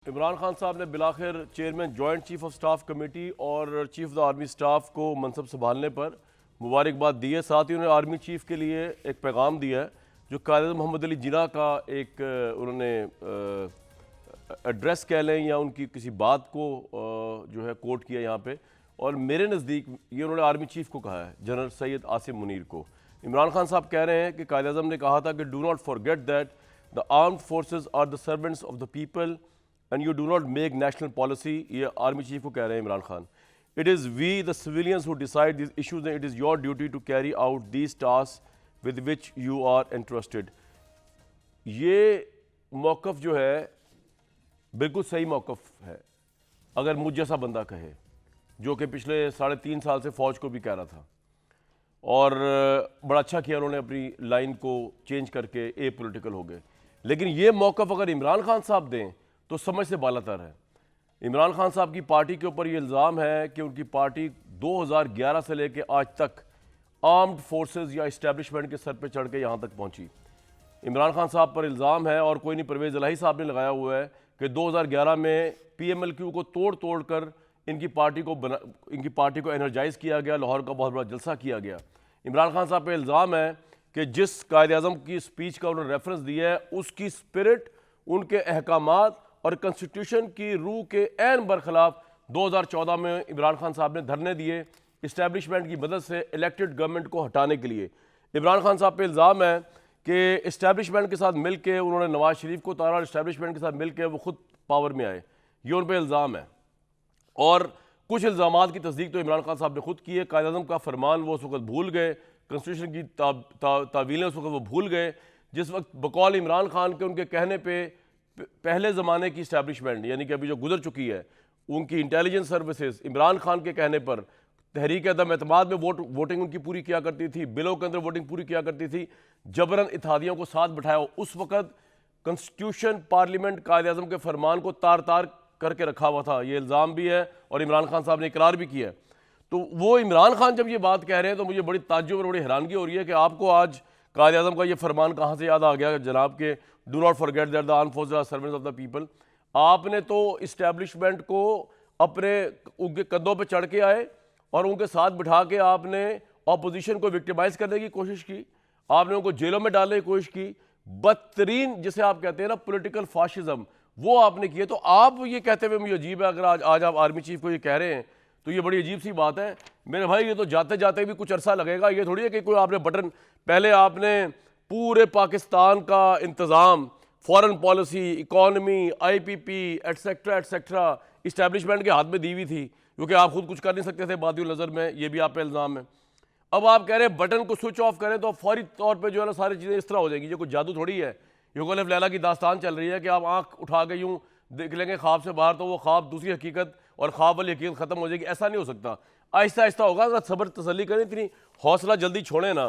इमरान खान साहब ने बिलाखिर chairman joint chief of staff committee और chief of the army staff को मनसब संभालने पर मुबारकबाद दी है। साथ ही उन्होंने आर्मी चीफ के लिए एक पैगाम दिया है जो कायद मोहम्मद अली जिन्ना का एक उन्होंने एड्रेस कह लें या उनकी किसी बात को जो है कोट किया यहाँ पे। और मेरे नज़दीक ये उन्होंने आर्मी चीफ को कहा है, जनरल सैयद आसिम मुनीर को। इमरान खान साहब कह रहे हैं कि कायद आज़म ने कहा था कि do not forget that the armed forces are the servants of the people and you do not make national policy. ये आर्मी चीफ को कह रहे हैं Imran Khan. It is we the civilians who decide this issues and it is your duty to carry out these task with which you are interested. ये मौक़िफ़ जो है बिल्कुल सही मौक़िफ़ है अगर मुझ जैसा बंदा कहे, जो कि पिछले 3.5 साल से फ़ौज को भी कह रहा था। और बड़ा अच्छा किया उन्होंने अपनी लाइन को चेंज करके ए पॉलिटिकल हो गए। लेकिन ये मौक़िफ़ अगर इमरान खान साहब दें तो समझ से बालातर है। इमरान खान साहब की पार्टी के ऊपर ये इल्ज़ाम है कि उनकी पार्टी 2011 से लेकर आज तक आर्म्ड फोर्सेस या इस्टेब्लिशमेंट के सर पे चढ़ के यहाँ तक पहुँची। इमरान खान साहब पर इल्ज़ाम है और कोई नहीं, परवेज़ इलाही साहब ने लगाया हुआ है कि 2011 में PMLQ को तोड़ कर इनकी पार्टी को एनर्जाइज़ किया गया, लाहौर का बहुत बड़ा जलसा किया गया। इमरान खान साहब पर इल्ज़ाम है कि जिस कायद आज़म की स्पीच का उन्होंने रेफरेंस दिया है उसकी स्पिरिट, उनके अहकामात और कॉन्स्टिट्यूशन की रूह के ऐन बरखिलाफ 2014 में इमरान खान साहब ने धरने दिए इस्टेब्लिशमेंट की मदद से इलेक्टेड गवर्नमेंट को हटाने के लिए। इमरान खान साहब पे इल्ज़ाम है कि इस्टेब्लिशमेंट के साथ मिल के उन्होंने नवाज शरीफ को उतारा और इस्टेब्लिशमेंट के साथ मिल के वो खुद पावर में आए। ये उन पर इल्ज़ाम है। और कुछ इल्ज़ामात की तस्दीक तो इमरान खान साहब ने खुद की है। कायद आज़म का फरमान वो उस वक्त भूल गए, कॉन्स्टिट्यूशन की तावीलें उस वक्त वो भूल गए जिस वक्त बकौल इमरान खान के उनके कहने पर पहले ज़माने की इस्टेब्लिशमेंट यानी कि अभी जो गुजर चुकी है उनकी इंटेलिजेंस सर्विसेज इमरान खान के कहने पर तहरीक अदम एतमाद में वोटिंग उनकी पूरी किया करती थी, बिलों के अंदर वोटिंग पूरी किया करती थी, जबरन इत्तेहादियों को साथ बिठाया। उस वक्त कॉन्स्टिट्यूशन पार्लियामेंट कायद आज़म के फरमान को तार तार करके रखा हुआ था। ये इल्ज़ाम भी है और इमरान खान साहब ने इकरार भी किया है। तो वो इमरान खान जब ये बात कह रहे हैं तो मुझे बड़ी ताज्जुब और बड़ी हैरानगी हो रही है कि आपको आज कायद आज़म का ये फरमान कहाँ से याद आ गया जनाब के do not forget that the armed forces are servants of the people. आपने तो इस्टेब्लिशमेंट को अपने उनके कंधों पे चढ़ के आए और उनके साथ बिठा के आपने ऑपोजिशन को विक्टिमाइज करने की कोशिश की, आपने उनको जेलों में डालने की कोशिश की। बदतरीन जिसे आप कहते हैं ना पॉलिटिकल फाशिज्म, वो आपने किए। तो आप ये कहते हुए मुझे अजीब है अगर आज आप आर्मी चीफ को ये कह रहे हैं तो ये बड़ी अजीब सी बात है मेरे भाई। ये तो जाते जाते भी कुछ अरसा लगेगा। ये थोड़ी है कि कोई आपने बटन, पहले आपने पूरे पाकिस्तान का इंतज़ाम, foreign policy, economy, IPP etcetera etcetera establishment के हाथ में दी हुई थी, क्योंकि आप खुद कुछ कर नहीं सकते थे बादी नज़र में। ये भी आप पे इल्ज़ाम है। अब आप कह रहे हैं बटन को स्विच ऑफ करें तो फौरी तौर पे जो है ना सारी चीज़ें इस तरह हो जाएंगी। ये कोई जादू थोड़ी है। यूगुल लैला की दास्तान चल रही है कि आप आँख उठा के यूँ देख लेंगे ख्वाब से बाहर तो वो ख्वाब दूसरी हकीकत और ख्वाब वाली हकीकत ख़त्म हो जाएगी। ऐसा नहीं हो सकता। आहिस्ता आहिस्ता होगा। अगर सब्र तसल्ली करें, इतनी हौसला जल्दी छोड़ें ना।